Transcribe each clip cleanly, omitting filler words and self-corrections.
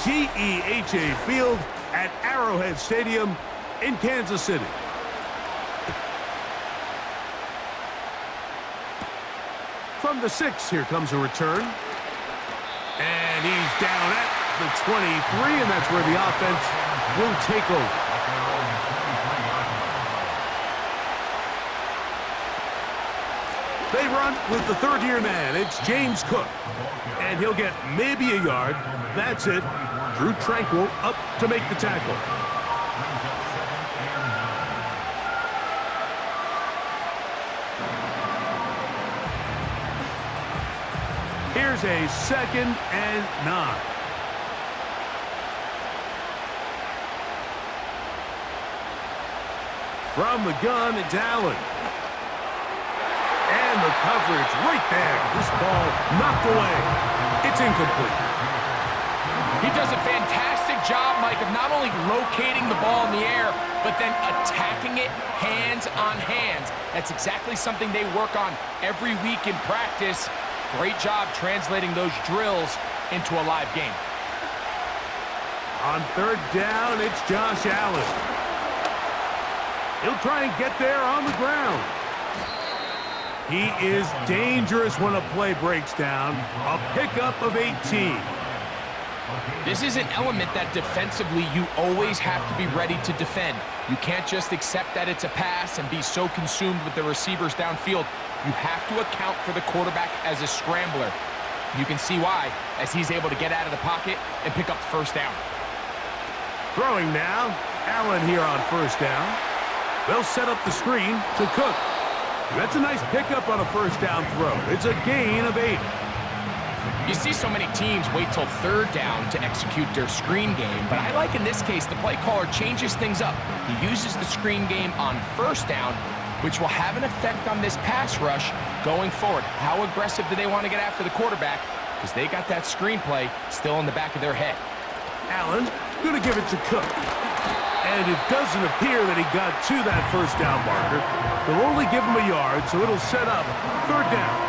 GEHA Field at Arrowhead Stadium in Kansas City. From the 6, here comes a return. And he's down at the 23, and that's where the offense will take over. They run with the third-year man. It's James Cook. And he'll get maybe a yard. That's it. Drew Tranquil up to make the tackle. Here's a 2nd and 9. From the gun, it's Allen. And the coverage right there. This ball knocked away. It's incomplete. He does a fantastic job, Mike, of not only locating the ball in the air, but then attacking it hands on hands. That's exactly something they work on every week in practice. Great job translating those drills into a live game. On 3rd down, it's Josh Allen. He'll try and get there on the ground. He is dangerous when a play breaks down. A pickup of 18. This is an element that defensively you always have to be ready to defend. You can't just accept that it's a pass and be so consumed with the receivers downfield. You have to account for the quarterback as a scrambler. You can see why, as he's able to get out of the pocket and pick up the 1st down. Throwing now, Allen here on 1st down. They'll set up the screen to Cook. That's a nice pickup on a 1st down throw. It's a gain of 8. You see so many teams wait till 3rd down to execute their screen game, but I like in this case the play caller changes things up. He uses the screen game on 1st down, which will have an effect on this pass rush going forward. How aggressive do they want to get after the quarterback? Because they got that screenplay still in the back of their head. Allen going to give it to Cook. And it doesn't appear that he got to that 1st down marker. They'll only give him a yard, so it'll set up 3rd down.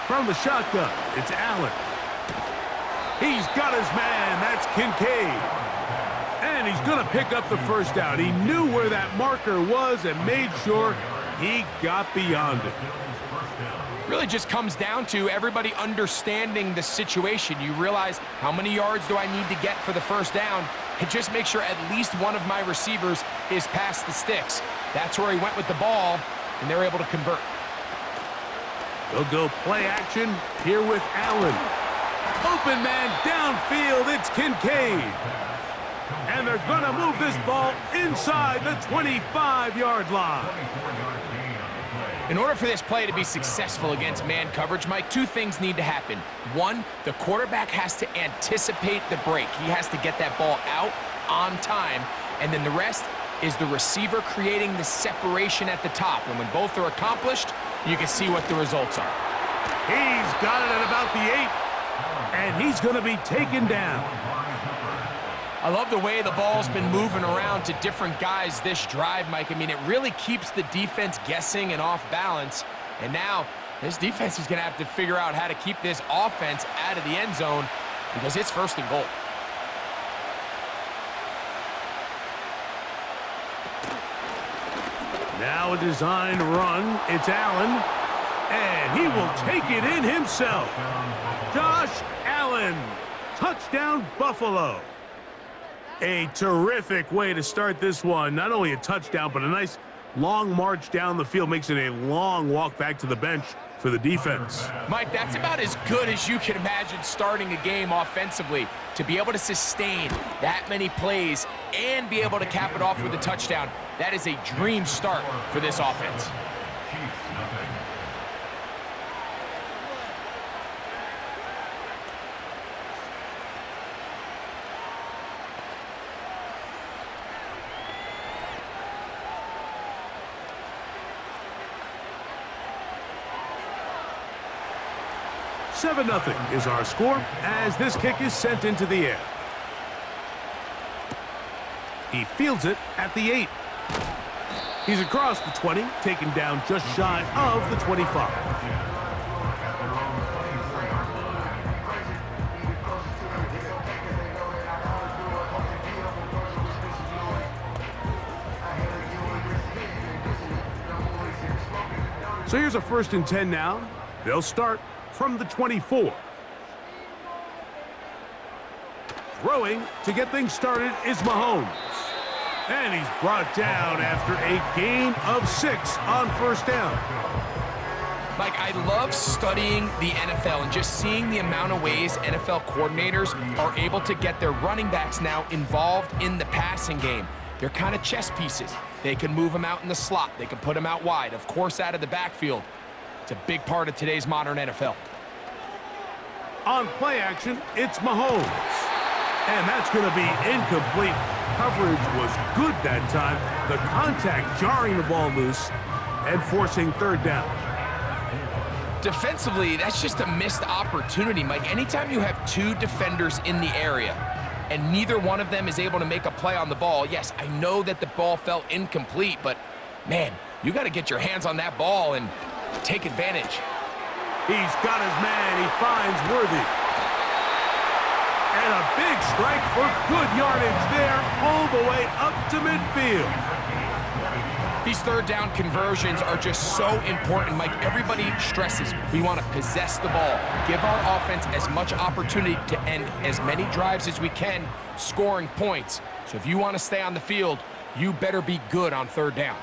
From the shotgun, it's Allen. He's got his man. That's Kincaid. And he's going to pick up the 1st down. He knew where that marker was and made sure he got beyond it. Really just comes down to everybody understanding the situation. You realize how many yards do I need to get for the 1st down, and just make sure at least one of my receivers is past the sticks. That's where he went with the ball, and they're able to convert. They'll go play action here with Allen. Open man downfield, it's Kincaid. And they're going to move this ball inside the 25-yard line. In order for this play to be successful against man coverage, Mike, 2 things need to happen. 1, the quarterback has to anticipate the break. He has to get that ball out on time. And then the rest is the receiver creating the separation at the top. And when both are accomplished, you can see what the results are. He's got it at about the 8. And he's going to be taken down. I love the way the ball's been moving around to different guys this drive, Mike. I mean, it really keeps the defense guessing and off balance. And now this defense is going to have to figure out how to keep this offense out of the end zone because it's 1st and goal. Now a designed run. It's Allen. And he will take it in himself. Josh Allen. Touchdown, Buffalo. A terrific way to start this one. Not only a touchdown, but a nice long march down the field. Makes it a long walk back to the bench for the defense. Mike, that's about as good as you can imagine starting a game offensively. To be able to sustain that many plays and be able to cap it off with a touchdown, that is a dream start for this offense. 7-0 is our score as this kick is sent into the air. He fields it at the 8. He's across the 20, taken down just shy of the 25. So here's a 1st and 10 now. They'll start from the 24. Throwing to get things started is Mahomes. And he's brought down after a gain of 6 on 1st down. Mike, I love studying the NFL and just seeing the amount of ways NFL coordinators are able to get their running backs now involved in the passing game. They're kind of chess pieces. They can move them out in the slot. They can put them out wide, of course, out of the backfield. It's a big part of today's modern NFL. On play action, it's Mahomes. And that's going to be incomplete. Coverage was good that time. The contact jarring the ball loose and forcing 3rd down. Defensively, that's just a missed opportunity, Mike. Anytime you have 2 defenders in the area and neither one of them is able to make a play on the ball, yes, I know that the ball felt incomplete, but, man, you got to get your hands on that ball and take advantage. He's got his man. He finds Worthy. And a big strike for good yardage there all the way up to midfield. These 3rd down conversions are just so important, Mike. Everybody stresses we want to possess the ball, give our offense as much opportunity to end as many drives as we can, scoring points. So if you want to stay on the field, you better be good on 3rd down.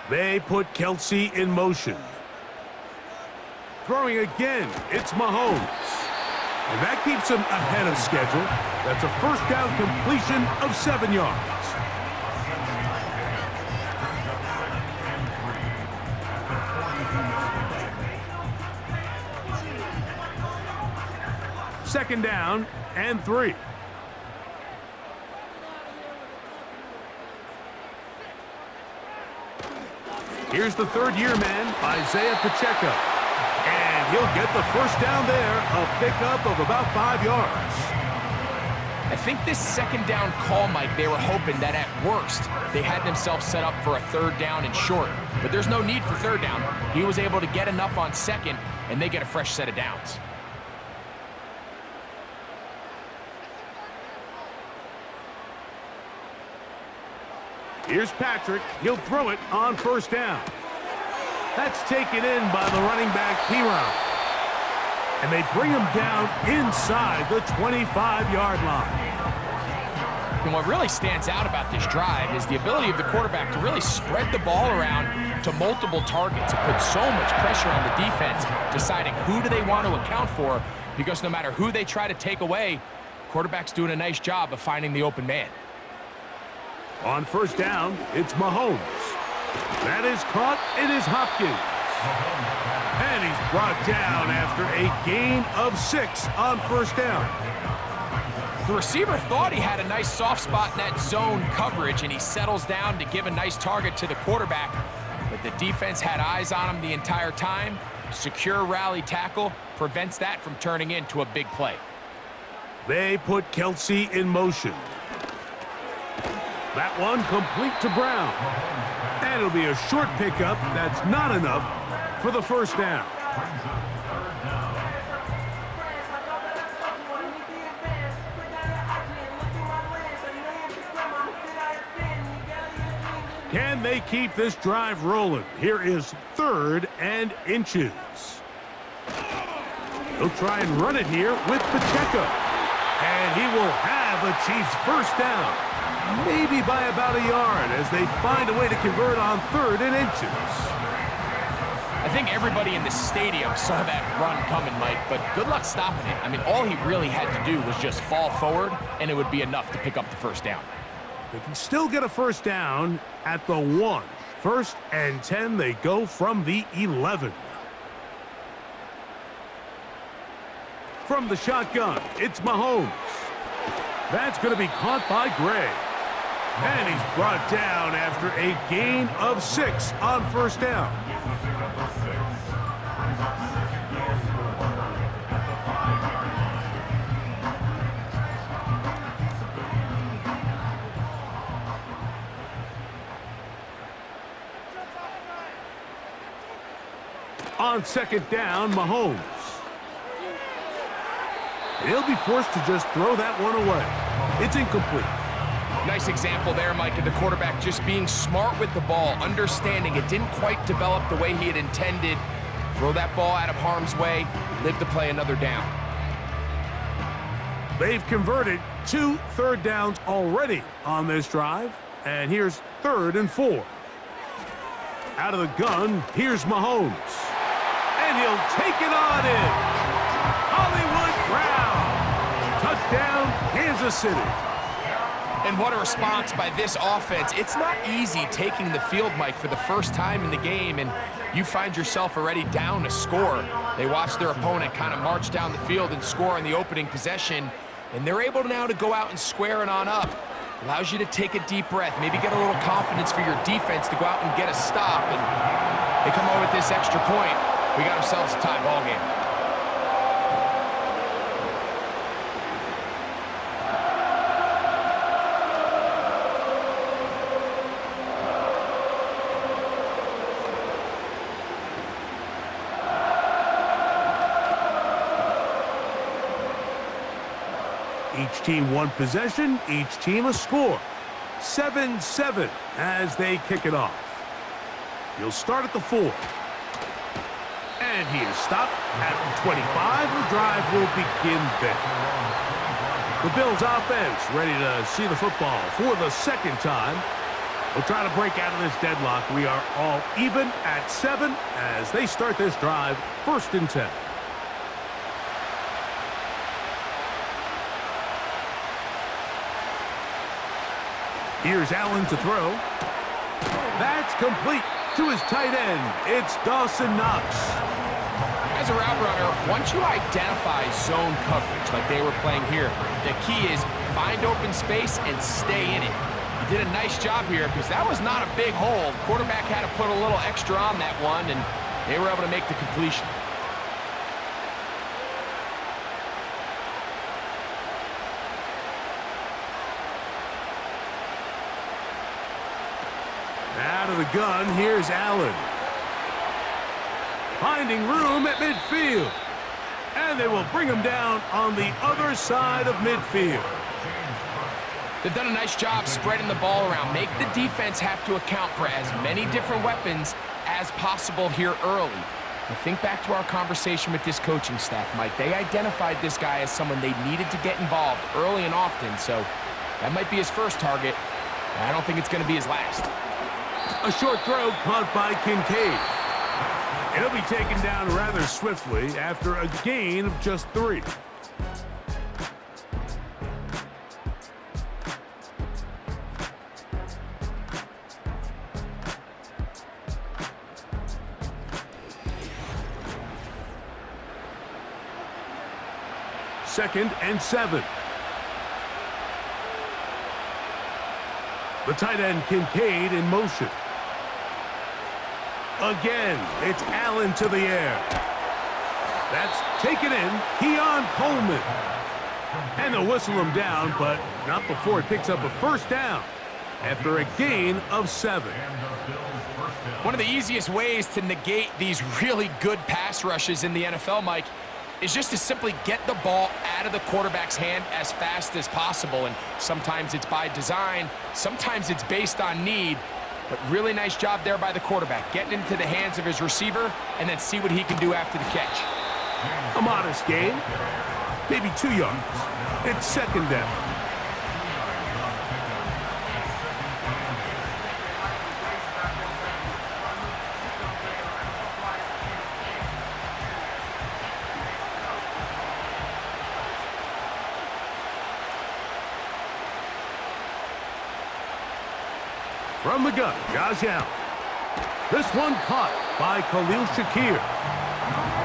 They put Kelsey in motion. Throwing again, it's Mahomes. And that keeps him ahead of schedule. That's a 1st down completion of 7 yards. Second down and 3. Here's the 3rd-year man, Isaiah Pacheco. And he'll get the 1st down there, a pickup of about 5 yards. I think this 2nd down call, Mike, they were hoping that at worst they had themselves set up for a 3rd down and short. But there's no need for 3rd down. He was able to get enough on 2nd, and they get a fresh set of downs. Here's Patrick. He'll throw it on 1st down. That's taken in by the running back, P-Round. And they bring him down inside the 25-yard line. And what really stands out about this drive is the ability of the quarterback to really spread the ball around to multiple targets. It puts so much pressure on the defense, deciding who do they want to account for, because no matter who they try to take away, the quarterback's doing a nice job of finding the open man. On 1st down, it's Mahomes. That is caught. It is Hopkins. And he's brought down after a gain of 6 on 1st down. The receiver thought he had a nice soft spot in that zone coverage, and he settles down to give a nice target to the quarterback. But the defense had eyes on him the entire time. Secure rally tackle prevents that from turning into a big play. They put Kelsey in motion. That one complete to Brown. And it'll be a short pickup. That's not enough for the 1st down. Can they keep this drive rolling? Here is 3rd and inches. He'll try and run it here with Pacheco. And he will have a Chiefs 1st down. Maybe by about a yard as they find a way to convert on 3rd and inches. I think everybody in the stadium saw that run coming, Mike, but good luck stopping it. I mean, all he really had to do was just fall forward, and it would be enough to pick up the 1st down. They can still get a 1st down at the 1. 1st and 10, they go from the 11. From the shotgun, it's Mahomes. That's going to be caught by Gray. And he's brought down after a gain of 6 on 1st down. On second down, Mahomes. He'll be forced to just throw that one away. It's incomplete. Nice example there, Mike, of the quarterback just being smart with the ball, understanding it didn't quite develop the way he had intended. Throw that ball out of harm's way, live to play another down. They've converted 2 third downs already on this drive, and here's 3rd and 4. Out of the gun, here's Mahomes. And he'll take it on in. Hollywood Brown. Touchdown, Kansas City. And what a response by this offense. It's not easy taking the field, Mike, for the first time in the game, and you find yourself already down a score. They watch their opponent kind of march down the field and score in the opening possession, and they're able now to go out and square it on up. Allows you to take a deep breath, maybe get a little confidence for your defense to go out and get a stop, and they come over with this extra point. We got ourselves a tie ball game. Each team one possession, each team a score. 7-7 as they kick it off. He'll start at the 4. And he is stopped at the 25. The drive will begin there. The Bills offense ready to see the football for the second time. We'll try to break out of this deadlock. We are all even at 7 as they start this drive, 1st and 10. Here's Allen to throw. That's complete to his tight end. It's Dawson Knox. As a route runner, once you identify zone coverage like they were playing here, the key is find open space and stay in it. He did a nice job here because that was not a big hole. The quarterback had to put a little extra on that one, and they were able to make the completion. Out of the gun, here's Allen. Finding room at midfield. And they will bring him down on the other side of midfield. They've done a nice job spreading the ball around. Make the defense have to account for as many different weapons as possible here early. But think back to our conversation with this coaching staff, Mike. They identified this guy as someone they needed to get involved early and often. So that might be his first target. I don't think it's going to be his last. A short throw caught by Kincaid. It'll be taken down rather swiftly after a gain of just 3. Second and 7. The tight end Kincaid in motion. Again, it's Allen to the air. That's taken in. Keon Coleman. And they'll whistle him down, but not before it picks up a 1st down after a gain of 7. One of the easiest ways to negate these really good pass rushes in the NFL, Mike, is just to simply get the ball out of the quarterback's hand as fast as possible. And sometimes it's by design, sometimes it's based on need. But really nice job there by the quarterback, getting into the hands of his receiver and then see what he can do after the catch. A modest gain, maybe 2 yards. It's 2nd down. From the gun, Josh Allen. This one caught by Khalil Shakir.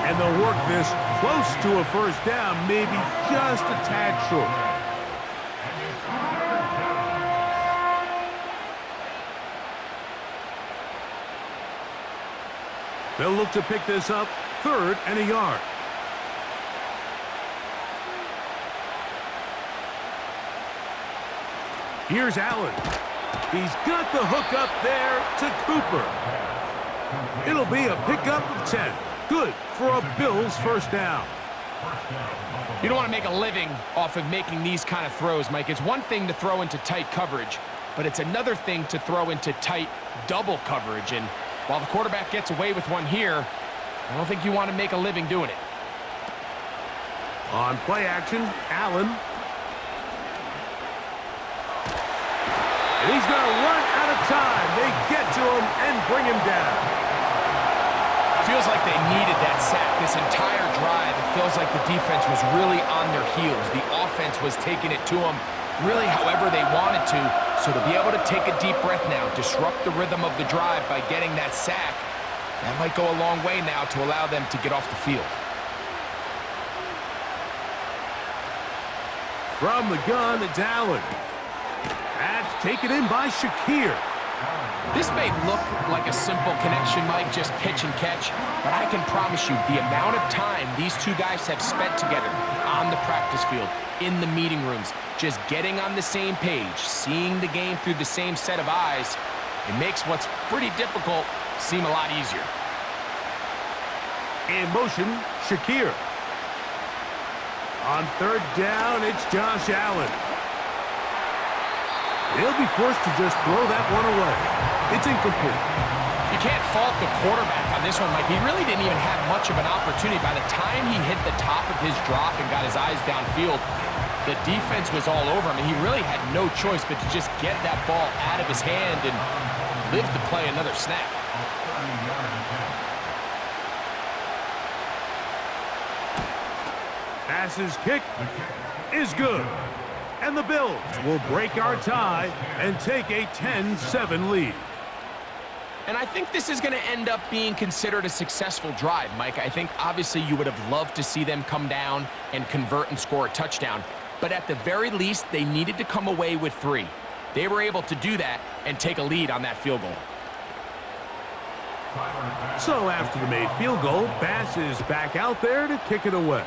And they'll work this close to a 1st down, maybe just a tad short. They'll look to pick this up, 3rd and a yard. Here's Allen. He's got the hook up there to Cooper. It'll be a pickup of 10. Good for a Bills first down. You don't want to make a living off of making these kind of throws, Mike. It's one thing to throw into tight coverage, but it's another thing to throw into tight double coverage. And while the quarterback gets away with one here, I don't think you want to make a living doing it. On play action, Allen. And he's going to run out of time. They get to him and bring him down. Feels like they needed that sack this entire drive. It feels like the defense was really on their heels. The offense was taking it to them really however they wanted to. So to be able to take a deep breath now, disrupt the rhythm of the drive by getting that sack, that might go a long way now to allow them to get off the field. From the gun, it's Allen. That's taken in by Shakir. This may look like a simple connection, Mike, just pitch and catch, but I can promise you the amount of time these two guys have spent together on the practice field, in the meeting rooms, just getting on the same page, seeing the game through the same set of eyes, it makes what's pretty difficult seem a lot easier. In motion, Shakir. On third down, it's Josh Allen. He'll be forced to just throw that one away. It's incomplete. You can't fault the quarterback on this one, Mike. He really didn't even have much of an opportunity. By the time he hit the top of his drop and got his eyes downfield, the defense was all over him, and he really had no choice but to just get that ball out of his hand and live to play another snap. Pass's kick is good. And the Bills will break our tie and take a 10-7 lead. And I think this is going to end up being considered a successful drive, Mike. I think obviously you would have loved to see them come down and convert and score a touchdown. But at the very least, they needed to come away with 3. They were able to do that and take a lead on that field goal. So after the made field goal, Bass is back out there to kick it away.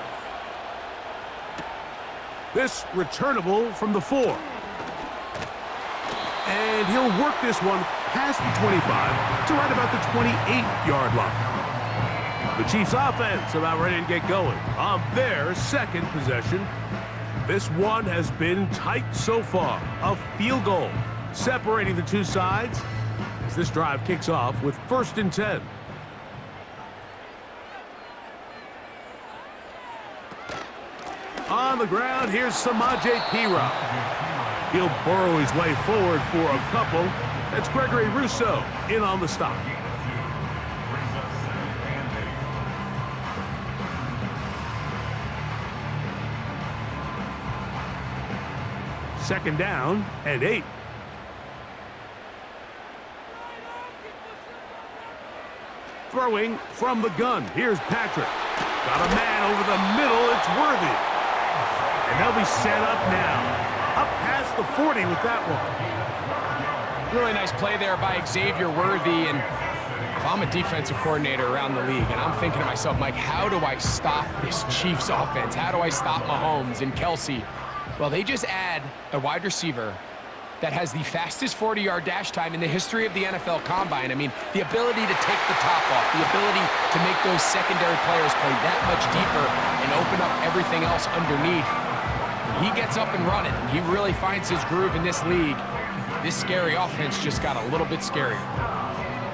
This returnable from the 4. And he'll work this one past the 25 to right about the 28-yard line. The Chiefs offense about ready to get going on their second possession. This one has been tight so far. A field goal separating the two sides as this drive kicks off with 1st and 10. On the ground, here's Samaje Perine. He'll burrow his way forward for a couple. That's Gregory Rousseau in on the stop. Second down and 8. Throwing from the gun. Here's Patrick. Got a man over the middle. It's Worthy. And they'll be set up now. Up past the 40 with that one. Really nice play there by Xavier Worthy. And if I'm a defensive coordinator around the league, and I'm thinking to myself, Mike, how do I stop this Chiefs offense? How do I stop Mahomes and Kelsey? Well, they just add a wide receiver that has the fastest 40-yard dash time in the history of the NFL Combine. I mean, the ability to take the top off, the ability to make those secondary players play that much deeper and open up everything else underneath. When he gets up and running, and he really finds his groove in this league, this scary offense just got a little bit scarier.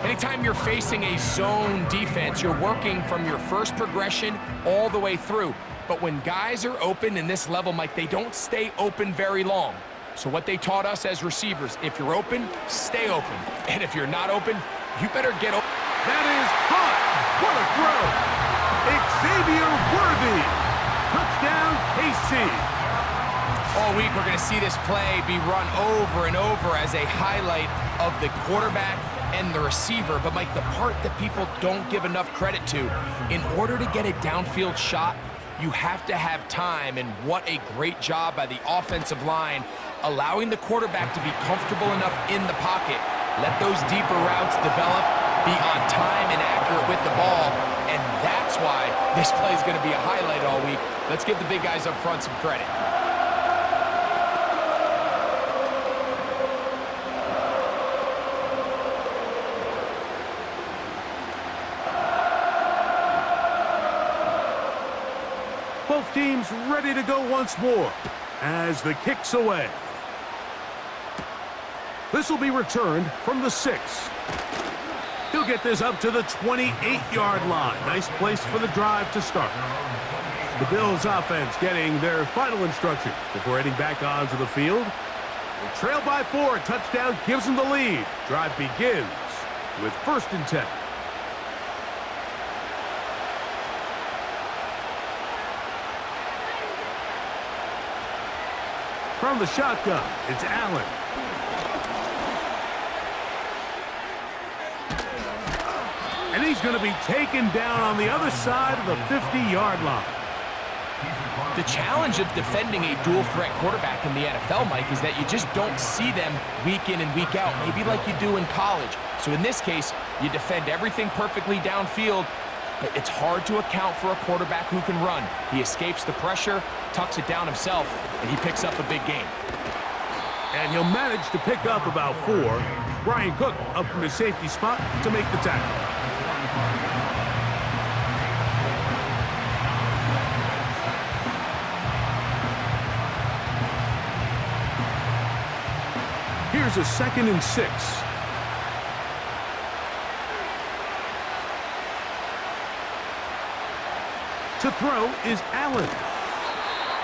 Anytime you're facing a zone defense, you're working from your first progression all the way through. But when guys are open in this level, Mike, they don't stay open very long. So what they taught us as receivers, if you're open, stay open. And if you're not open, you better get open. That is caught. What a throw. Xavier Worthy. Touchdown, KC. All week, we're going to see this play be run over and over as a highlight of the quarterback and the receiver. But, Mike, the part that people don't give enough credit to, in order to get a downfield shot, you have to have time, and what a great job by the offensive line, allowing the quarterback to be comfortable enough in the pocket, let those deeper routes develop, be on time and accurate with the ball, and that's why this play is going to be a highlight all week. Let's give the big guys up front some credit. team's ready to go once more as the kick's away. This will be returned from the 6. He'll get this up to the 28-yard line. Nice place for the drive to start. The Bills offense getting their final instructions before heading back onto the field. They trail by 4. Touchdown gives them the lead. Drive begins with 1st and 10. From the shotgun, it's Allen. And he's going to be taken down on the other side of the 50-yard line. The challenge of defending a dual-threat quarterback in the NFL, Mike, is that you just don't see them week in and week out, maybe like you do in college. So in this case, you defend everything perfectly downfield, but it's hard to account for a quarterback who can run. He escapes the pressure, tucks it down himself, and he picks up a big gain. And he'll manage to pick up about 4. Brian Cook up from his safety spot to make the tackle. Here's a 2nd and 6. To throw is Allen.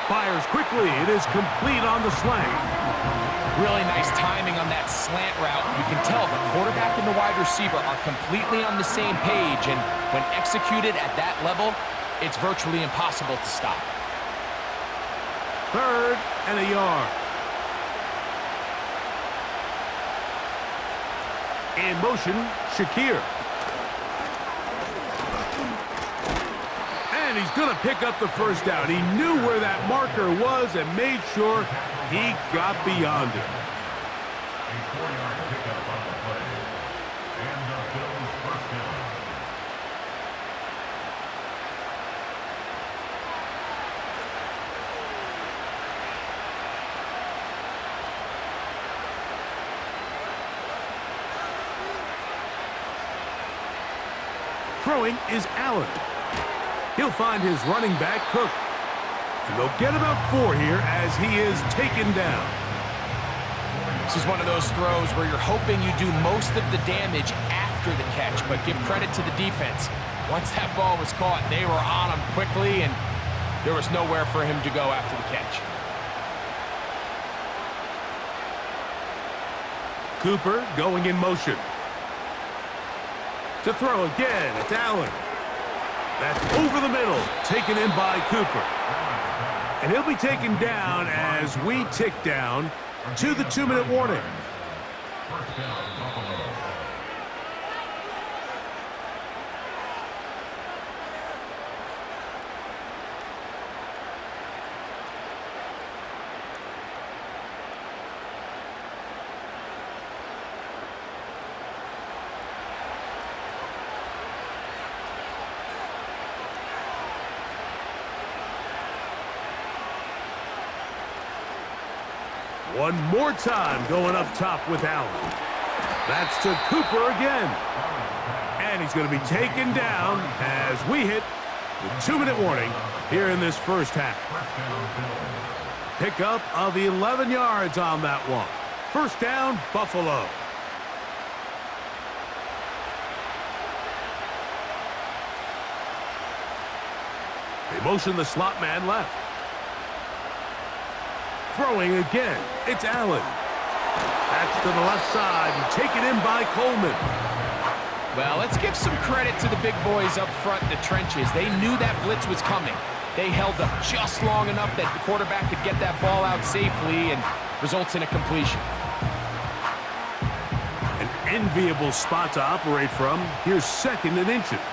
Fires quickly. It is complete on the slant. Really nice timing on that slant route. You can tell the quarterback and the wide receiver are completely on the same page, and when executed at that level, it's virtually impossible to stop. 3rd and a yard. In motion, Shakir. And he's going to pick up the first down. He knew where that marker was and made sure he got beyond it. Throwing is Allen. He'll find his running back, Cook. And they'll get about 4 here as he is taken down. This is one of those throws where you're hoping you do most of the damage after the catch, but give credit to the defense. Once that ball was caught, they were on him quickly, and there was nowhere for him to go after the catch. Cooper going in motion. To throw again, it's Allen. That's over the middle, taken in by Cooper. And he'll be taken down as we tick down to the 2-minute warning. One more time going up top with Allen. That's to Cooper again. And he's going to be taken down as we hit the 2-minute warning here in this first half. Pickup of 11 yards on that one. First down, Buffalo. They motion the slot man left. Throwing again, it's Allen. That's to the left side and taken in by Coleman. Well, let's give some credit to the big boys up front in the trenches. They knew that blitz was coming. They held up just long enough that the quarterback could get that ball out safely and results in a completion. An enviable spot to operate from. Here's 2nd and inches.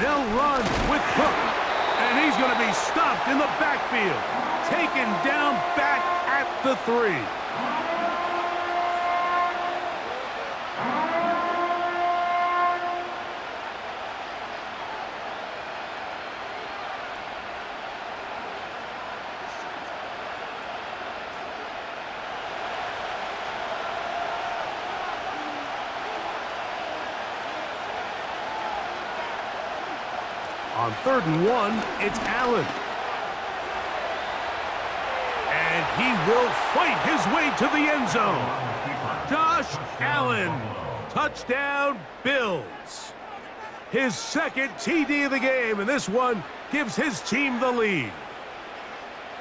They'll run with Cook. And he's going to be stopped in the backfield. Taken down back at the 3. On 3rd and 1, it's Allen. And he will fight his way to the end zone. Josh Allen, touchdown Bills. His second TD of the game, and this one gives his team the lead.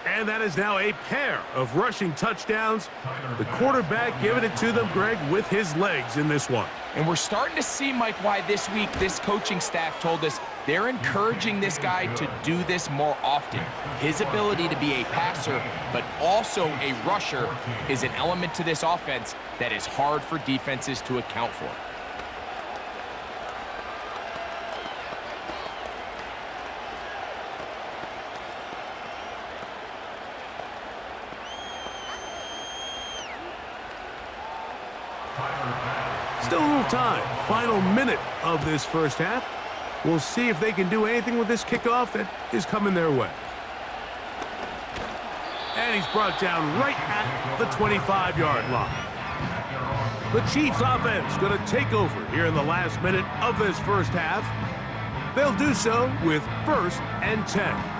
And that is now a pair of rushing touchdowns. The quarterback giving it to them, Greg, with his legs in this one. And we're starting to see, Mike, why this week this coaching staff told us they're encouraging this guy to do this more often. His ability to be a passer, but also a rusher, is an element to this offense that is hard for defenses to account for. Still a little time. Final minute of this first half. We'll see if they can do anything with this kickoff that is coming their way. And he's brought down right at the 25-yard line. The Chiefs offense going to take over here in the last minute of this first half. They'll do so with 1st and 10.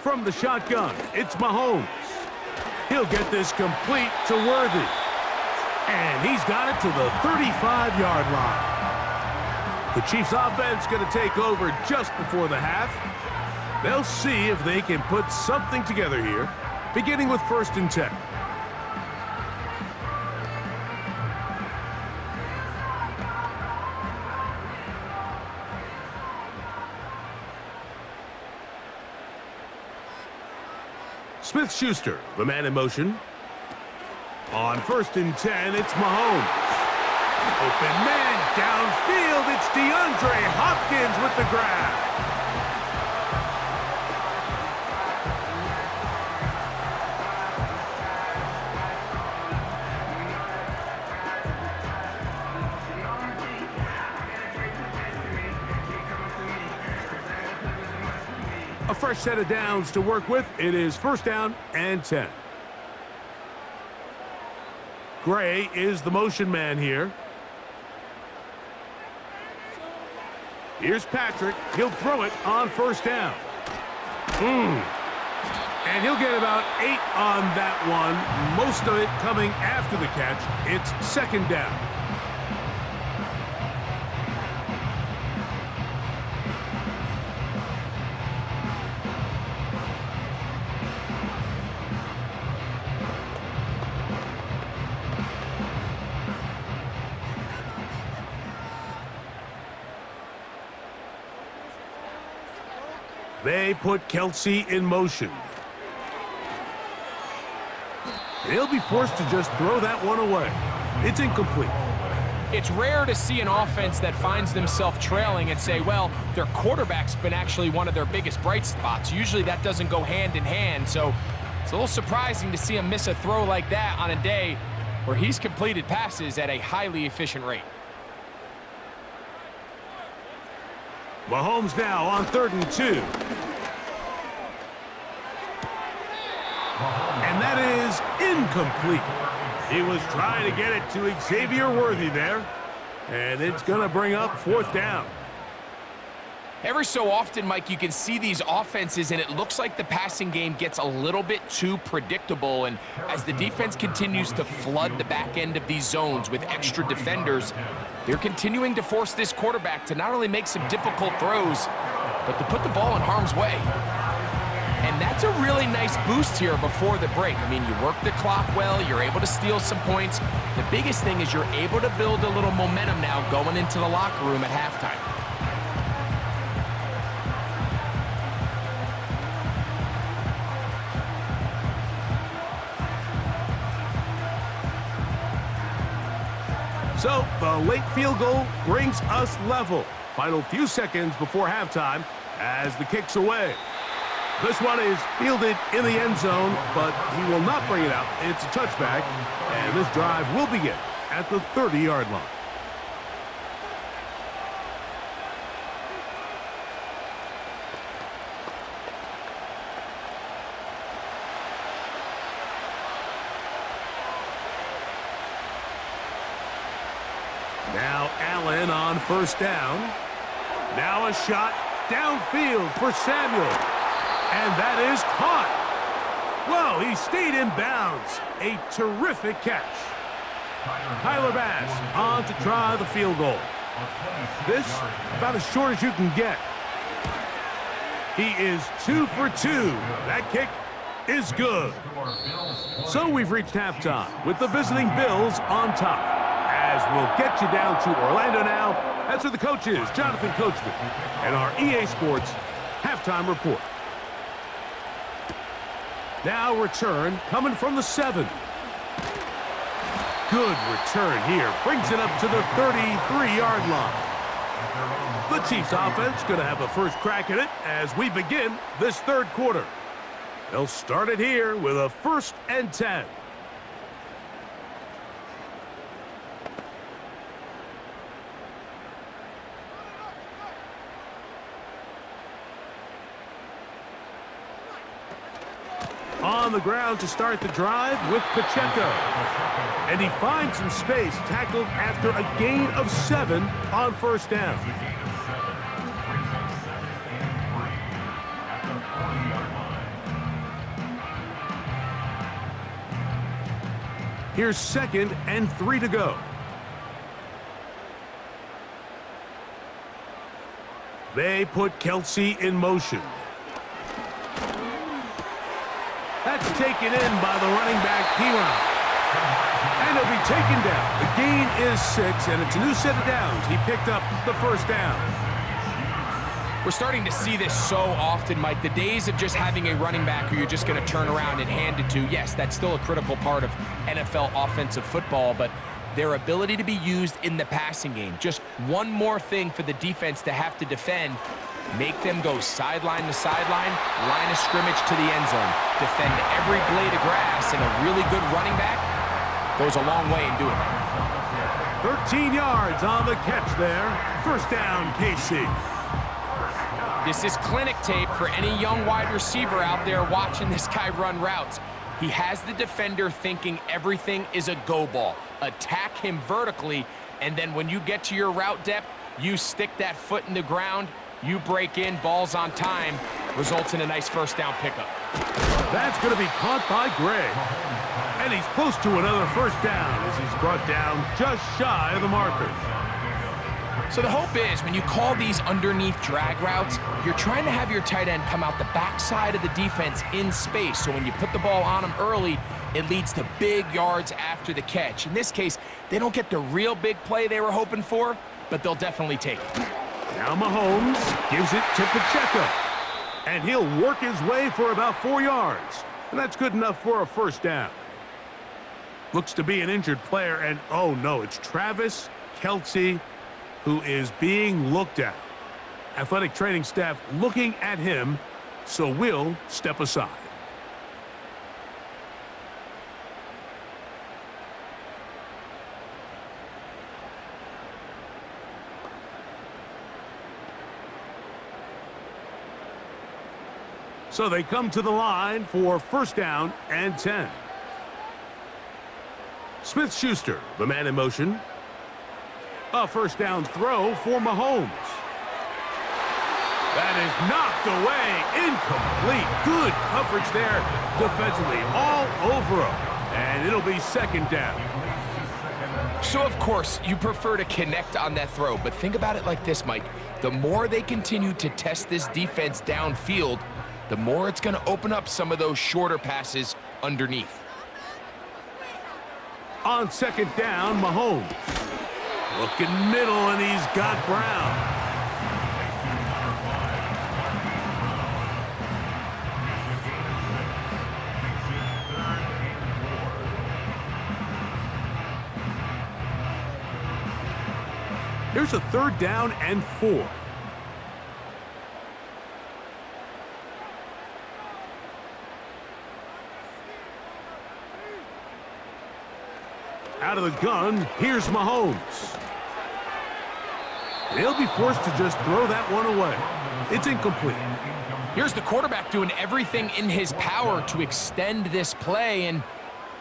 From the shotgun, it's Mahomes. He'll get this complete to Worthy. And he's got it to the 35-yard line. The Chiefs offense going to take over just before the half. They'll see if they can put something together here, beginning with 1st and 10. Smith-Schuster, the man in motion. On 1st and 10, it's Mahomes. Open man downfield. It's DeAndre Hopkins with the grab. A fresh set of downs to work with. It is 1st down and 10. Gray is the motion man here. Here's Patrick. He'll throw it on 1st down. And he'll get about 8 on that one. Most of it coming after the catch. It's 2nd down. They put Kelsey in motion. He'll be forced to just throw that one away. It's incomplete. It's rare to see an offense that finds themselves trailing and say, well, their quarterback's been actually one of their biggest bright spots. Usually that doesn't go hand in hand, so it's a little surprising to see him miss a throw like that on a day where he's completed passes at a highly efficient rate. Mahomes now on 3rd and 2. And that is incomplete. He was trying to get it to Xavier Worthy there. And it's going to bring up 4th down. Every so often, Mike, you can see these offenses, and it looks like the passing game gets a little bit too predictable. And as the defense continues to flood the back end of these zones with extra defenders, they're continuing to force this quarterback to not only make some difficult throws, but to put the ball in harm's way. And that's a really nice boost here before the break. I mean, you work the clock well, you're able to steal some points. The biggest thing is you're able to build a little momentum now going into the locker room at halftime. So the late field goal brings us level. Final few seconds before halftime as the kick's away. This one is fielded in the end zone, but he will not bring it out. It's a touchback, and this drive will begin at the 30-yard line. Now Allen on first down. Now a shot downfield for Samuel. And that is caught. Well, he stayed in bounds. A terrific catch. Tyler Bass on to try the field goal. This about as short as you can get. He is 2 for 2. That kick is good. So we've reached halftime with the visiting Bills on top. As we'll get you down to Orlando now. That's where the coach is, Jonathan Coachman, and our EA Sports halftime report. Now return coming from the 7. Good return here. Brings it up to the 33-yard line. The Chiefs offense going to have a first crack at it as we begin this third quarter. They'll start it here with a 1st and 10. On the ground to start the drive with Pacheco. And he finds some space, tackled after a gain of 7 on first down. Here's 2nd and 3 to go. They put Kelsey in motion. That's taken in by the running back, Piron. And he'll be taken down. The gain is 6, and it's a new set of downs. He picked up the first down. We're starting to see this so often, Mike. The days of just having a running back who you're just going to turn around and hand it to, yes, that's still a critical part of NFL offensive football, but their ability to be used in the passing game, just one more thing for the defense to have to defend. Make them go sideline to sideline, line of scrimmage to the end zone. Defend every blade of grass, and a really good running back goes a long way in doing that. 13 yards on the catch there. First down, KC. This is clinic tape for any young wide receiver out there watching this guy run routes. He has the defender thinking everything is a go ball. Attack him vertically, and then when you get to your route depth, you stick that foot in the ground, you break in, balls on time, results in a nice first down pickup. That's going to be caught by Gray. And he's close to another first down as he's brought down just shy of the marker. So the hope is when you call these underneath drag routes, you're trying to have your tight end come out the backside of the defense in space. So when you put the ball on him early, it leads to big yards after the catch. In this case, they don't get the real big play they were hoping for, but they'll definitely take it. Now Mahomes gives it to Pacheco. And he'll work his way for about 4 yards. And that's good enough for a first down. Looks to be an injured player, and oh no, it's Travis Kelce who is being looked at. Athletic training staff looking at him, so we'll step aside. So they come to the line for first down and 10. Smith-Schuster, the man in motion. A first down throw for Mahomes. That is knocked away, incomplete. Good coverage there defensively, all over him. And it'll be second down. So, of course, you prefer to connect on that throw, but think about it like this, Mike. The more they continue to test this defense downfield, the more it's going to open up some of those shorter passes underneath. On second down, Mahomes. Looking middle, and he's got Brown. Here's a third down and 4. Out of the gun, here's Mahomes. They'll be forced to just throw that one away. It's incomplete. Here's the quarterback doing everything in his power to extend this play, and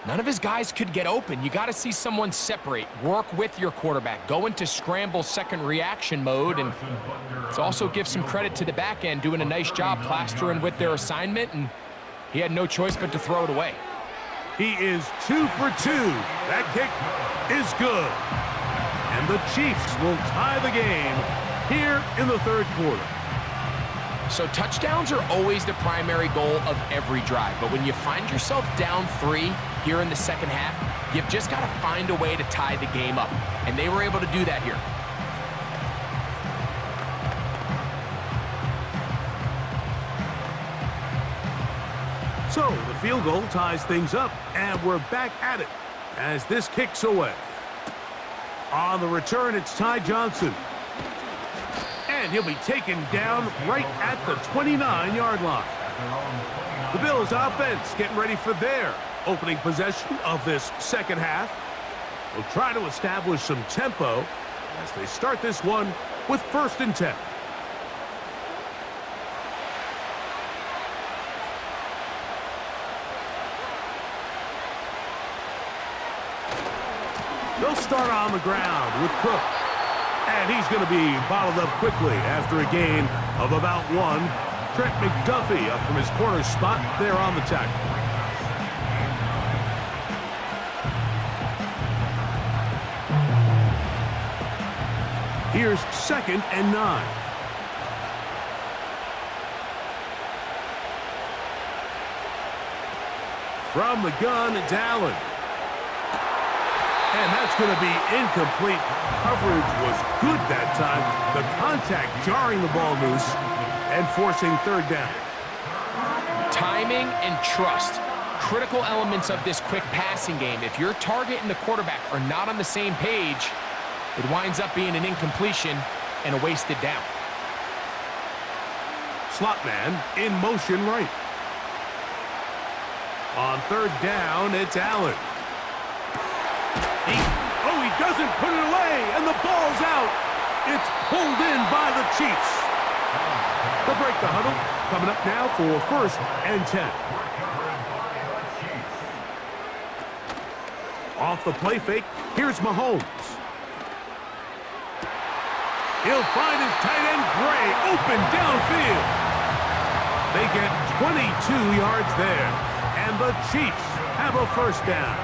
None of his guys could get open. You got to see someone separate, work with your quarterback, go into scramble second reaction mode, and let's also give some credit to the back end doing a nice job plastering with their assignment, and he had no choice but to throw it away. He is 2 for 2. That kick is good. And the Chiefs will tie the game here in the third quarter. So touchdowns are always the primary goal of every drive, but when you find yourself down 3 here in the second half, you've just got to find a way to tie the game up, and they were able to do that here. So the field goal ties things up, and we're back at it as this kicks away. On the return, it's Ty Johnson. And he'll be taken down right at the 29-yard line. The Bills offense getting ready for their opening possession of this second half. They'll try to establish some tempo as they start this one with 1st and 10. They'll start on the ground with Cook. And he's going to be bottled up quickly after a gain of about 1. Trent McDuffie up from his corner spot there on the tackle. Here's 2nd and 9. From the gun, it's Allen. And that's going to be incomplete. Coverage was good that time. The contact jarring the ball loose and forcing 3rd down. Timing and trust, critical elements of this quick passing game. If your target and the quarterback are not on the same page, it winds up being an incompletion and a wasted down. Slot man in motion right. On 3rd down, it's Allen. He doesn't put it away, and the ball's out. It's pulled in by the Chiefs. They'll break the huddle. Coming up now for 1st and 10. Off the play fake, here's Mahomes. He'll find his tight end, Gray, open downfield. They get 22 yards there, and the Chiefs have a 1st down.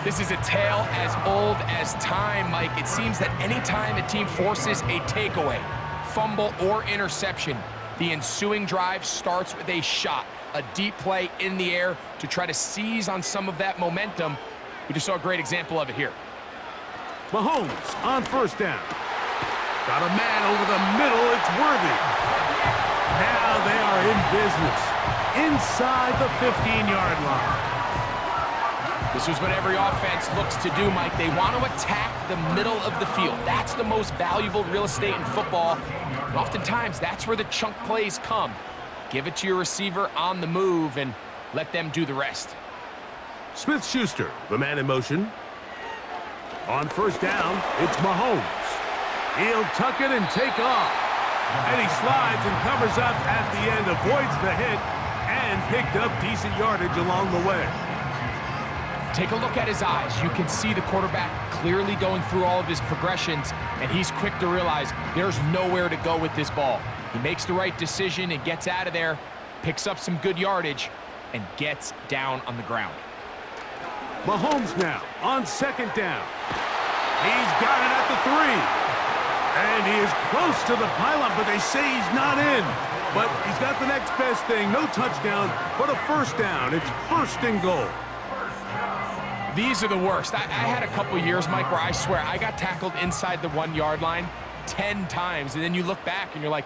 This is a tale as old as time, Mike. It seems that anytime a team forces a takeaway, fumble, or interception, the ensuing drive starts with a shot, a deep play in the air to try to seize on some of that momentum. We just saw a great example of it here. Mahomes on 1st down. Got a man over the middle. It's Worthy. Now they are in business inside the 15-yard line. This is what every offense looks to do, Mike. They want to attack the middle of the field. That's the most valuable real estate in football. And oftentimes, that's where the chunk plays come. Give it to your receiver on the move and let them do the rest. Smith-Schuster, the man in motion. On 1st down, it's Mahomes. He'll tuck it and take off. And he slides and covers up at the end, avoids the hit, and picked up decent yardage along the way. Take a look at his eyes. You can see the quarterback clearly going through all of his progressions, and he's quick to realize there's nowhere to go with this ball. He makes the right decision and gets out of there, picks up some good yardage, and gets down on the ground. Mahomes now on 2nd down. He's got it at the 3. And he is close to the pylon, but they say he's not in. But he's got the next best thing. No touchdown, but a 1st down. It's 1st and goal. These are the worst. I had a couple years, Mike, where I swear I got tackled inside the 1-yard line 10 times. And then you look back and you're like,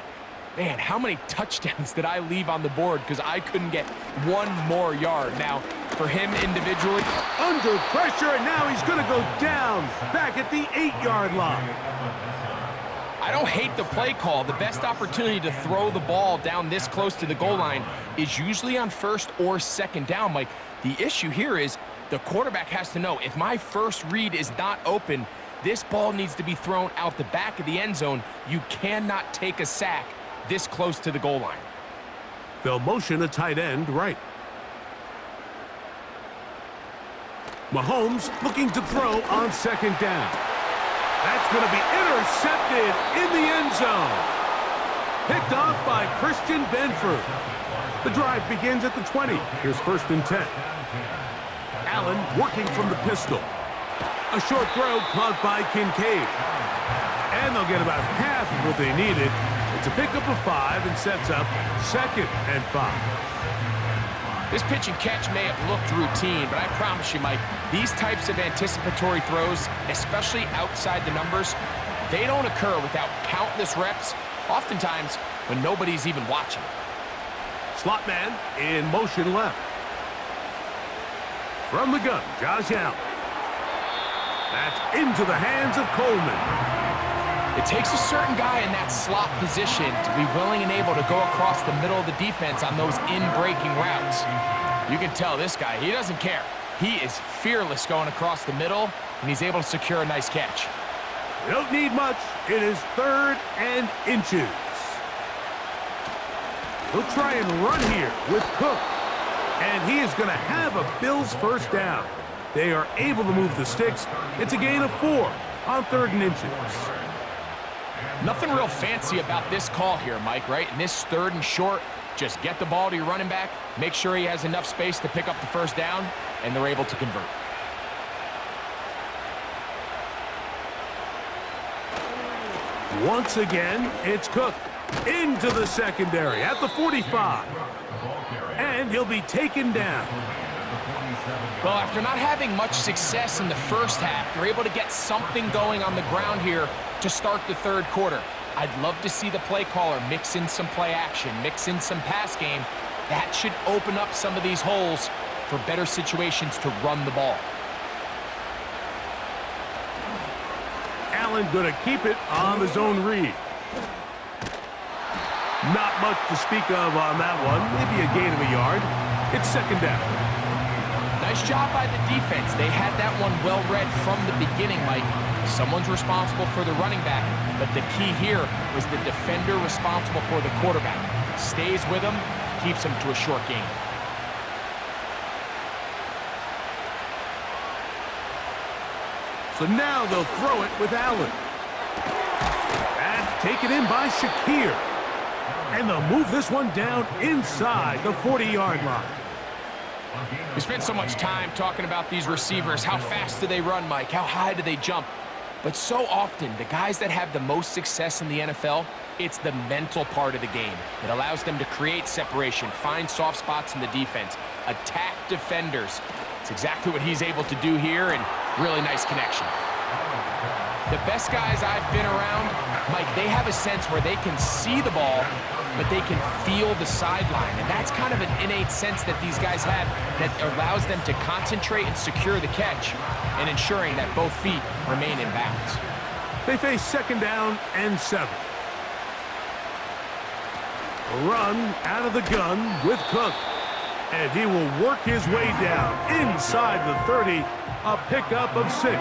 man, how many touchdowns did I leave on the board because I couldn't get 1 more yard? Now, for him individually, under pressure, and now he's going to go down back at the 8-yard line. I don't hate the play call. The best opportunity to throw the ball down this close to the goal line is usually on 1st or 2nd down, Mike. The issue here is the quarterback has to know, if my first read is not open, this ball needs to be thrown out the back of the end zone. You cannot take a sack this close to the goal line. They'll motion a tight end right. Mahomes looking to throw on second down. That's going to be intercepted in the end zone. Picked off by Christian Benford. The drive begins at the 20. Here's 1st and 10. Allen working from the pistol. A short throw caught by Kincaid. And they'll get about half of what they needed. It's a pickup of 5 and sets up 2nd and 5. This pitch and catch may have looked routine, but I promise you, Mike, these types of anticipatory throws, especially outside the numbers, they don't occur without countless reps, oftentimes when nobody's even watching. Slot man in motion left. From the gun, Josh Allen. That's into the hands of Coleman. It takes a certain guy in that slot position to be willing and able to go across the middle of the defense on those in-breaking routes. You can tell this guy, he doesn't care. He is fearless going across the middle, and he's able to secure a nice catch. You don't need much. It is 3rd and inches. He'll try and run here with Cook. And he is going to have a Bills 1st down. They are able to move the sticks. It's a gain of 4 on 3rd and inches. Nothing real fancy about this call here, Mike, right? In this 3rd and short, just get the ball to your running back, make sure he has enough space to pick up the 1st down, and they're able to convert. Once again, it's Cook into the secondary at the 45. And he'll be taken down. Well, after not having much success in the first half, they're able to get something going on the ground here to start the 3rd quarter. I'd love to see the play caller mix in some play action, mix in some pass game. That should open up some of these holes for better situations to run the ball. Allen going to keep it on the zone read. Not much to speak of on that one. Maybe a gain of a yard. It's 2nd down. Nice job by the defense. They had that one well read from the beginning, Mike. Someone's responsible for the running back, but the key here was the defender responsible for the quarterback. Stays with him, keeps him to a short gain. So now they'll throw it with Allen. That's taken in by Shakir. And they'll move this one down inside the 40-yard line. We spent so much time talking about these receivers. How fast do they run, Mike? How high do they jump? But so often, the guys that have the most success in the NFL, it's the mental part of the game. It allows them to create separation, find soft spots in the defense, attack defenders. It's exactly what he's able to do here, and really nice connection. The best guys I've been around, Mike, they have a sense where they can see the ball, but they can feel the sideline. And that's kind of an innate sense that these guys have that allows them to concentrate and secure the catch and ensuring that both feet remain in bounds. They face 2nd down and 7. A run out of the gun with Cook. And he will work his way down inside the 30, a pickup of 6.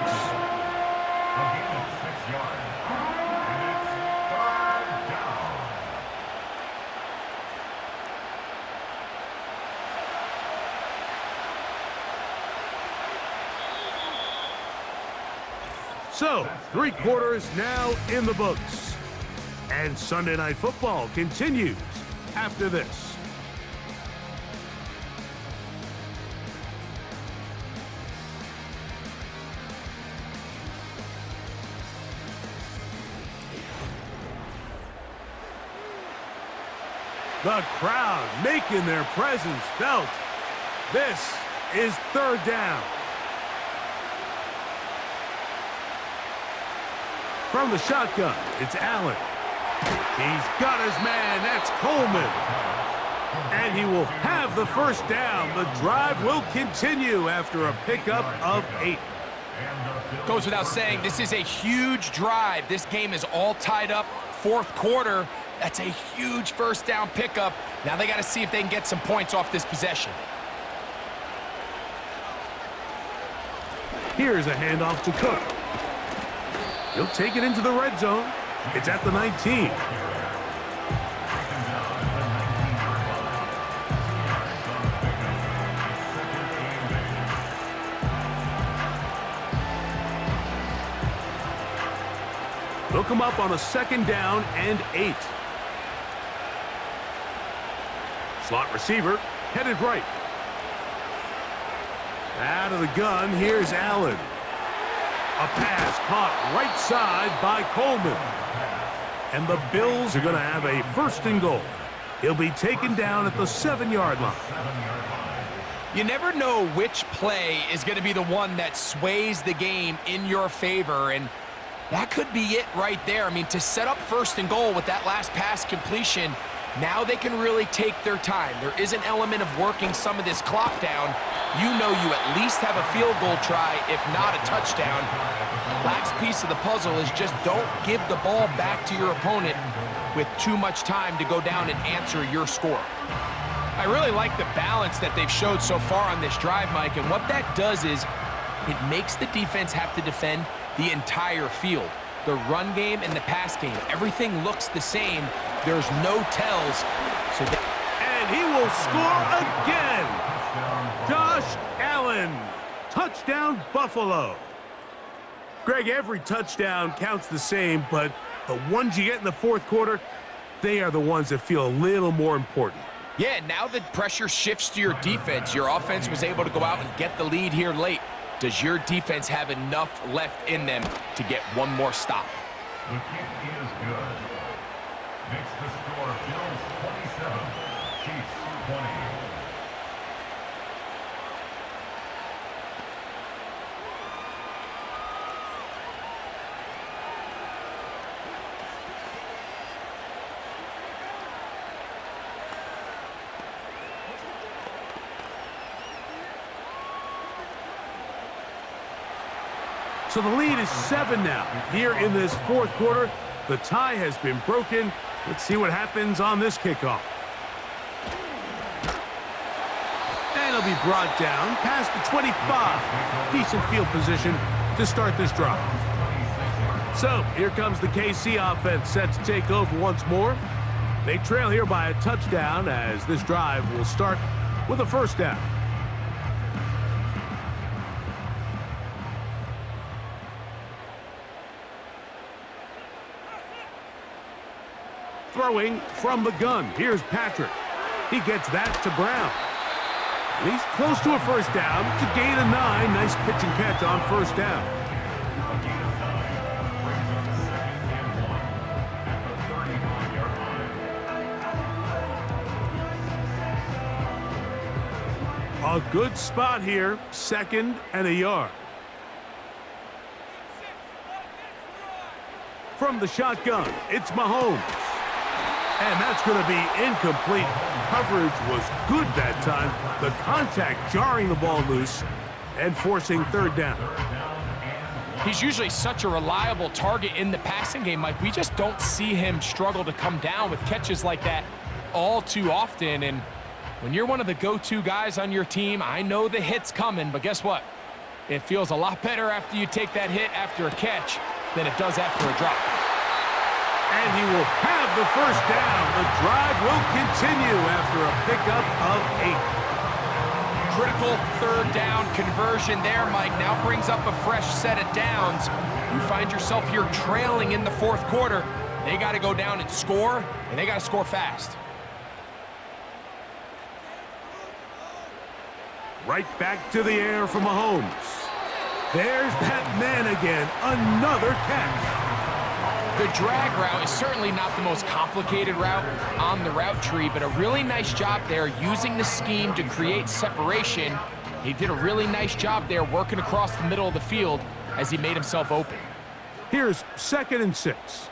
So, 3 quarters now in the books. And Sunday Night Football continues after this. The crowd making their presence felt. This is 3rd down. From the shotgun, it's Allen. He's got his man. That's Coleman. And he will have the 1st down. The drive will continue after a pickup of 8. Goes without saying, this is a huge drive. This game is all tied up. 4th quarter. That's a huge 1st down pickup. Now they got to see if they can get some points off this possession. Here's a handoff to Cook. He'll take it into the red zone. It's at the 19. They'll come up on a 2nd down and 8. Slot receiver headed right. Out of the gun, here's Allen. A pass caught right side by Coleman. And the Bills are going to have a 1st and goal. He'll be taken down at the 7-yard line. You never know which play is going to be the one that sways the game in your favor, and that could be it right there. I mean, to set up 1st and goal with that last pass completion, now they can really take their time. There is an element of working some of this clock down. You know you at least have a field goal try, if not a touchdown. The last piece of the puzzle is just don't give the ball back to your opponent with too much time to go down and answer your score. I really like the balance that they've showed so far on this drive, Mike, and what that does is it makes the defense have to defend the entire field. The run game and the pass game, everything looks the same. There's no tells. And he will score again. Josh Allen. Touchdown, Buffalo. Greg, every touchdown counts the same, but the ones you get in the 4th quarter, they are the ones that feel a little more important. Yeah, now the pressure shifts to your defense. Your offense was able to go out and get the lead here late. Does your defense have enough left in them to get one more stop? The kick is good. Makes the score Bills 27, Chiefs 20. So the lead is 7 now. Here in this 4th quarter, the tie has been broken. Let's see what happens on this kickoff. And it'll be brought down past the 25. Decent field position to start this drive. So here comes the KC offense set to take over once more. They trail here by a touchdown as this drive will start with a 1st down. Throwing from the gun. Here's Patrick. He gets that to Brown. And he's close to a 1st down to gain a 9. Nice pitch and catch on 1st down. A good spot here. 2nd and a yard. From the shotgun, it's Mahomes. And that's going to be incomplete. Coverage was good that time. The contact jarring the ball loose and forcing 3rd down. He's usually such a reliable target in the passing game, Mike. We just don't see him struggle to come down with catches like that all too often. And when you're one of the go-to guys on your team, I know the hit's coming, but guess what? It feels a lot better after you take that hit after a catch than it does after a drop. And he will have the 1st down. The drive will continue after a pickup of 8. Critical 3rd down conversion there, Mike. Now brings up a fresh set of downs. You find yourself here trailing in the 4th quarter. They got to go down and score, and they got to score fast. Right back to the air for Mahomes. There's that man again. Another catch. The drag route is certainly not the most complicated route on the route tree, but a really nice job there using the scheme to create separation. He did a really nice job there working across the middle of the field as he made himself open. Here's 2nd and 6.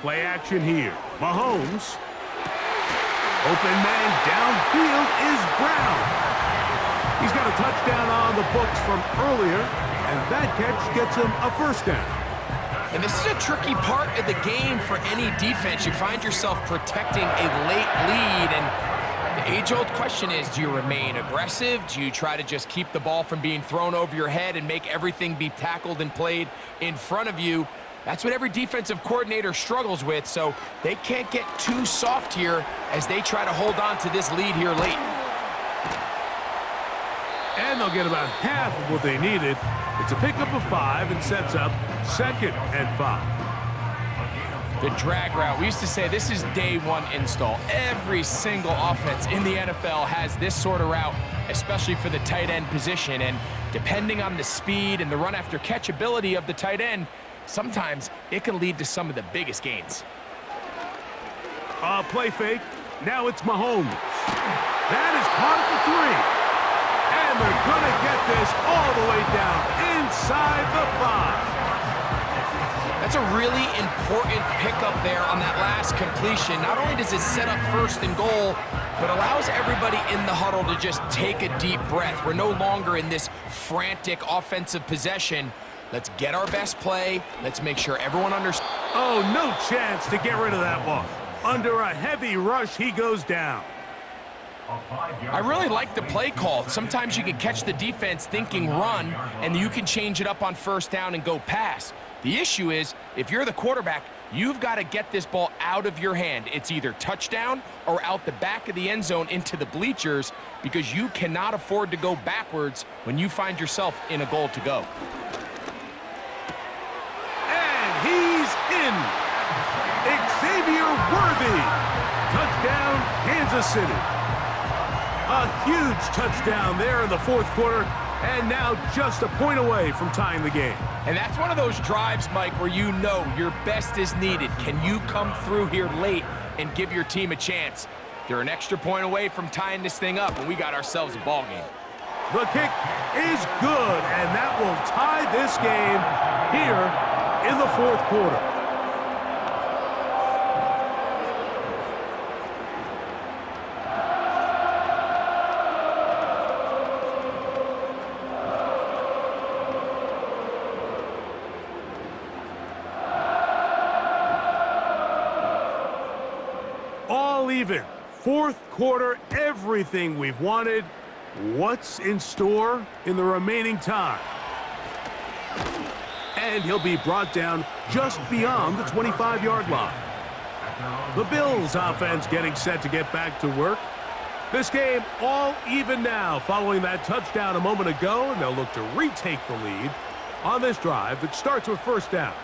Play action here. Mahomes. Open man downfield is Brown. He's got a touchdown on the books from earlier, and that catch gets him a 1st down. And this is a tricky part of the game for any defense. You find yourself protecting a late lead, and the age-old question is, do you remain aggressive? Do you try to just keep the ball from being thrown over your head and make everything be tackled and played in front of you? That's what every defensive coordinator struggles with, so they can't get too soft here as they try to hold on to this lead here late. And they'll get about half of what they needed. It's a pickup of 5 and sets up 2nd and 5. The drag route. We used to say this is day one install. Every single offense in the NFL has this sort of route, especially for the tight end position. And depending on the speed and the run after catch ability of the tight end, sometimes it can lead to some of the biggest gains. Play fake. Now it's Mahomes. That is caught at the 3. And they're going to get this all the way down inside the 5. That's a really important pickup there on that last completion. Not only does it set up 1st and goal, but allows everybody in the huddle to just take a deep breath. We're no longer in this frantic offensive possession. Let's get our best play. Let's make sure everyone understands. Oh, no chance to get rid of that one. Under a heavy rush, he goes down. I really like the play call. Sometimes you can catch the defense thinking run, and you can change it up on 1st down and go pass. The issue is, if you're the quarterback, you've got to get this ball out of your hand. It's either touchdown or out the back of the end zone into the bleachers, because you cannot afford to go backwards when you find yourself in a goal to go. And he's in. Xavier Worthy. Touchdown, Kansas City. A huge touchdown there in the 4th quarter, and now just a point away from tying the game. And that's one of those drives, Mike, where you know your best is needed. Can you come through here late and give your team a chance? They're an extra point away from tying this thing up, and we got ourselves a ball game. The kick is good, and that will tie this game here in the 4th quarter. All even. 4th quarter, everything we've wanted. What's in store in the remaining time? And he'll be brought down just beyond the 25-yard line. The Bills offense getting set to get back to work. This game all even now following that touchdown a moment ago, and they'll look to retake the lead on this drive that starts with 1st down.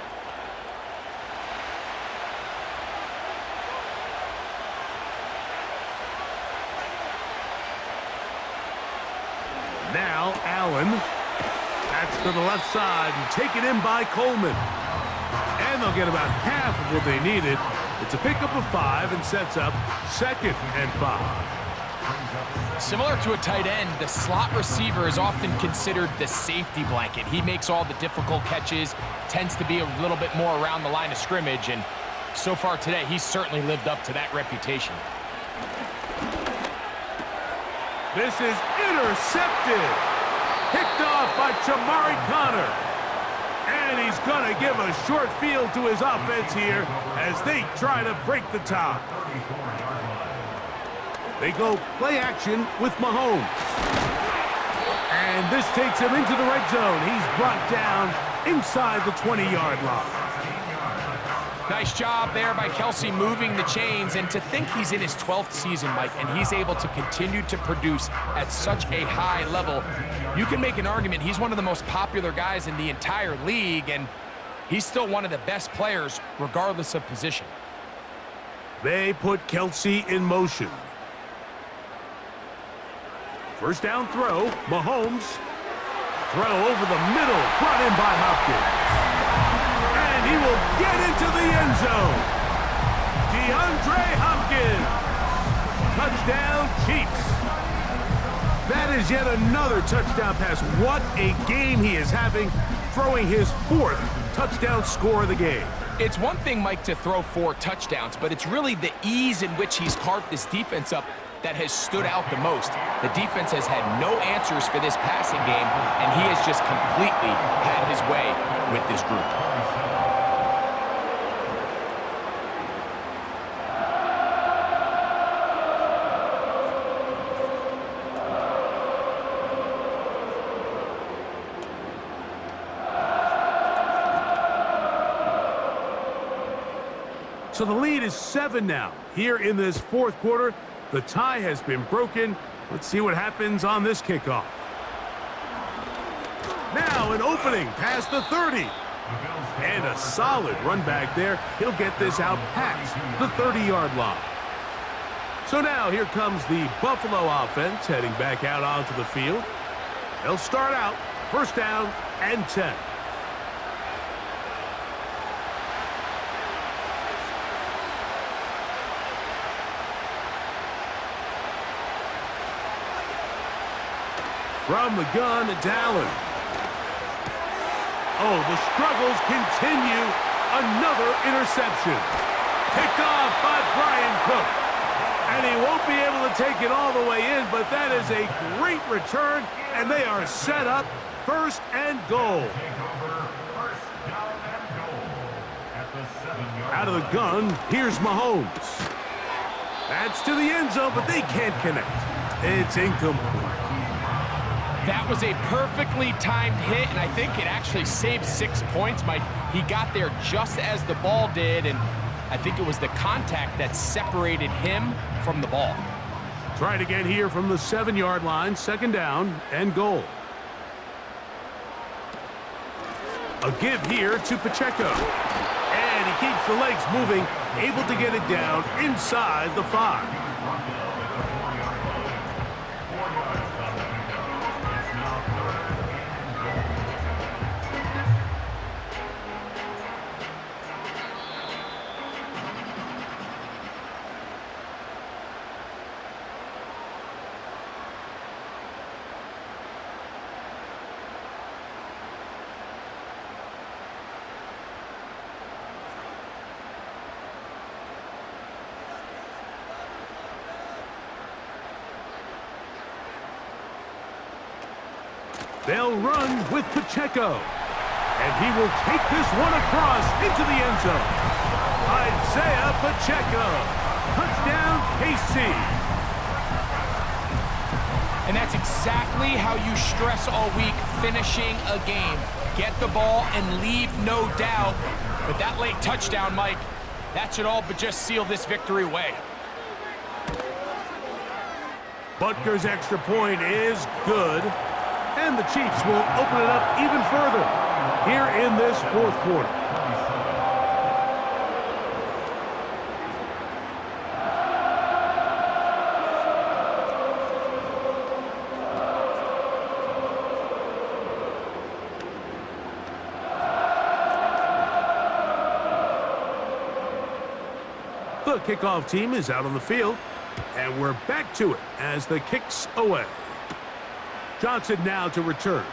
Now Allen. That's to the left side and taken in by Coleman. And they'll get about half of what they needed. It's a pickup of 5 and sets up 2nd and 5. Similar to a tight end, the slot receiver is often considered the safety blanket. He makes all the difficult catches, tends to be a little bit more around the line of scrimmage, and so far today, he's certainly lived up to that reputation. This is intercepted. Picked off by Chamari Connor. And he's going to give a short field to his offense here as they try to break the tie. They go play action with Mahomes. And this takes him into the red zone. He's brought down inside the 20-yard line. Nice job there by Kelsey moving the chains, and to think he's in his 12th season, Mike, and he's able to continue to produce at such a high level. You can make an argument he's one of the most popular guys in the entire league, and he's still one of the best players regardless of position. They put Kelsey in motion. 1st down throw, Mahomes. Throw over the middle, brought in by Hopkins. And he will get into the end zone. DeAndre Hopkins. Touchdown, Chiefs. That is yet another touchdown pass. What a game he is having, throwing his 4th touchdown score of the game. It's one thing, Mike, to throw 4 touchdowns, but it's really the ease in which he's carved this defense up that has stood out the most. The defense has had no answers for this passing game, and he has just completely had his way with this group. So the lead is 7 now. Here in this 4th quarter, the tie has been broken. Let's see what happens on this kickoff. Now an opening past the 30. And a solid run back there. He'll get this out past the 30-yard line. So now here comes the Buffalo offense heading back out onto the field. They'll start out first down and 10. From the gun, it's Allen. Oh, the struggles continue. Another interception. Picked off by Brian Cook. And he won't be able to take it all the way in, but that is a great return, and they are set up first and goal. Out of the gun, here's Mahomes. That's to the end zone, but they can't connect. It's incomplete. That was a perfectly timed hit, and I think it actually saved 6 points, Mike. He got there just as the ball did, and I think it was the contact that separated him from the ball. Try it again here from the 7-yard line, second down and goal. A give here to Pacheco. And he keeps the legs moving, able to get it down inside the 5. They'll run with Pacheco. And he will take this one across into the end zone. Isaiah Pacheco. Touchdown, KC. And that's exactly how you stress all week, finishing a game. Get the ball and leave no doubt. But that late touchdown, Mike, that should all but just seal this victory away. Butker's extra point is good. And the Chiefs will open it up even further here in this fourth quarter. The kickoff team is out on the field, and we're back to it as the kick's away. Johnson now to return.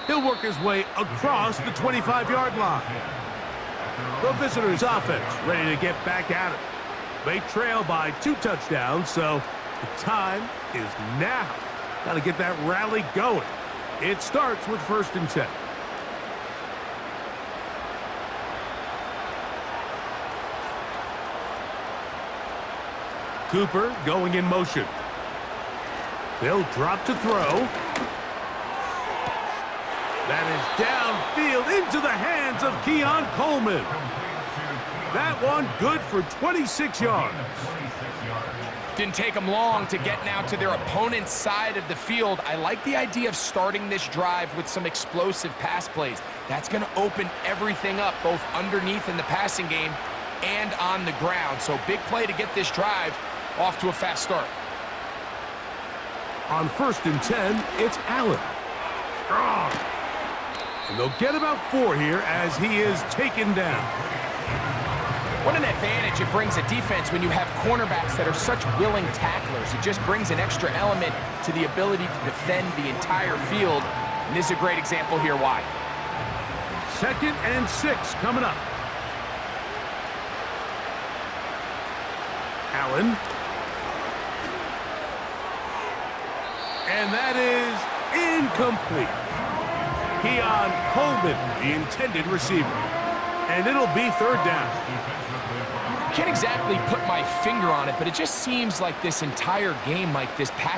He'll work his way across the 25-yard line. The visitors' offense ready to get back at it. They trail by 2 touchdowns, so the time is now. Got to get that rally going. It starts with first and 10. Cooper going in motion. They'll drop to throw. That is downfield into the hands of Keon Coleman. That one good for 26 yards. Didn't take them long to get now to their opponent's side of the field. I like the idea of starting this drive with some explosive pass plays. That's going to open everything up, both underneath in the passing game and on the ground. So big play to get this drive off to a fast start. On first and 10, it's Allen. Strong. And they'll get about 4 here as he is taken down. What an advantage it brings a defense when you have cornerbacks that are such willing tacklers. It just brings an extra element to the ability to defend the entire field. And this is a great example here why. Second and 6 coming up. Allen. And that is incomplete. Keon Coleman, the intended receiver. And it'll be third down. Can't exactly put my finger on it, but it just seems like this entire game, Mike, this pass